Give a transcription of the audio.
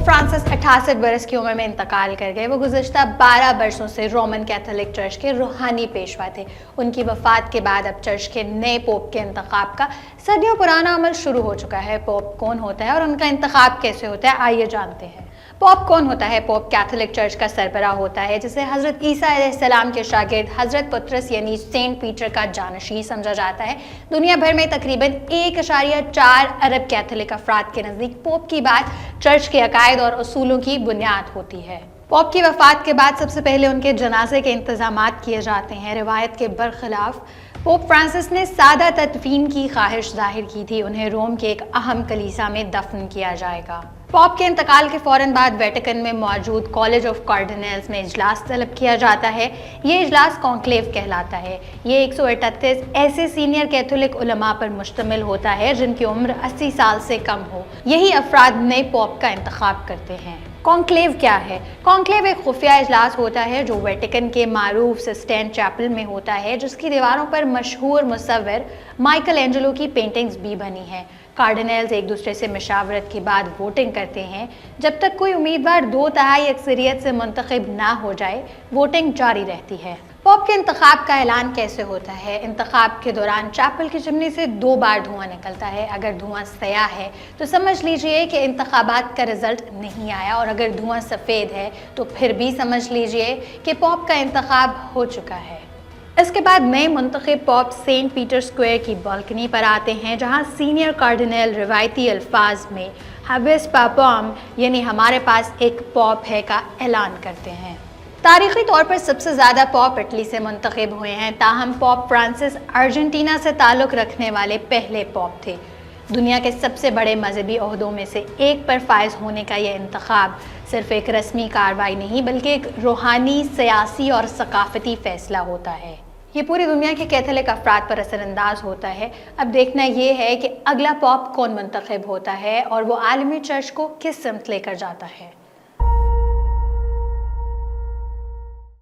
Francis 68 برس کی عمر میں انتقال کر گئے۔ وہ گزشتہ 12 برسوں سے رومن کیتھولک چرچ کے روحانی پیشوا تھے۔ ان کی وفات کے بعد اب چرچ کے نئے پوپ کے انتخاب کا صدیوں پرانا عمل شروع ہو چکا ہے۔ پوپ کون ہوتا ہے اور ان کا انتخاب کیسے ہوتا ہے، آئیے جانتے ہیں۔ پوپ کون ہوتا ہے؟ پوپ کیتھولک چرچ کا سربراہ ہوتا ہے، جسے حضرت عیسیٰ علیہ السلام کے شاگرد حضرت پطرس یعنی سینٹ پیٹر کا جانشین سمجھا جاتا ہے۔ دنیا بھر میں تقریباً 1.4 ارب کیتھولک افراد کے نزدیک پوپ کی بات چرچ کے عقائد اور اصولوں کی بنیاد ہوتی ہے۔ پوپ کی وفات کے بعد سب سے پہلے ان کے جنازے کے انتظامات کیے جاتے ہیں۔ روایت کے برخلاف پوپ فرانسس نے سادہ تدفین کی خواہش ظاہر کی تھی۔ انہیں روم کے ایک اہم کلیسا میں دفن کیا جائے گا۔ پوپ کے انتقال کے فوراً بعد ویٹیکن میں موجود کالج آف کارڈینلز میں اجلاس طلب کیا جاتا ہے۔ یہ اجلاس کانکلیو کہلاتا ہے۔ یہ 138 ایسے سینئر کیتھولک علماء پر مشتمل ہوتا ہے جن کی عمر 80 سال سے کم ہو۔ یہی افراد نئے پوپ کا انتخاب کرتے ہیں۔ کانکلیو کیا ہے؟ کانکلیو ایک خفیہ اجلاس ہوتا ہے جو ویٹیکن کے معروف سسٹین چیپل میں ہوتا ہے، جس کی دیواروں پر مشہور مصور مائیکل اینجلو کی پینٹنگز بھی بنی ہیں۔ کارڈینلز ایک دوسرے سے مشاورت کے بعد ووٹنگ کرتے ہیں۔ جب تک کوئی امیدوار 2/3 اکثریت سے منتخب نہ ہو جائے، ووٹنگ جاری رہتی ہے۔ پوپ کے انتخاب کا اعلان کیسے ہوتا ہے؟ انتخاب کے دوران چیپل کی چمنی سے 2 بار دھواں نکلتا ہے۔ اگر دھواں سیاہ ہے تو سمجھ لیجئے کہ انتخابات کا رزلٹ نہیں آیا، اور اگر دھواں سفید ہے تو پھر بھی سمجھ لیجئے کہ پوپ کا انتخاب ہو چکا ہے۔ اس کے بعد نئے منتخب پوپ سینٹ پیٹر اسکوائر کی بالکنی پر آتے ہیں، جہاں سینئر کارڈینل روایتی الفاظ میں ہیبیس پاپم یعنی ہمارے پاس ایک پوپ ہے کا اعلان کرتے ہیں۔ تاریخی طور پر سب سے زیادہ پوپ اٹلی سے منتخب ہوئے ہیں، تاہم پوپ فرانسس ارجنٹینا سے تعلق رکھنے والے پہلے پوپ تھے۔ دنیا کے سب سے بڑے مذہبی عہدوں میں سے ایک پر فائز ہونے کا یہ انتخاب صرف ایک رسمی کارروائی نہیں بلکہ ایک روحانی، سیاسی اور ثقافتی فیصلہ ہوتا ہے۔ یہ پوری دنیا کے کیتھولک افراد پر اثر انداز ہوتا ہے۔ اب دیکھنا یہ ہے کہ اگلا پوپ کون منتخب ہوتا ہے اور وہ عالمی چرچ کو کس سمت لے کر جاتا ہے۔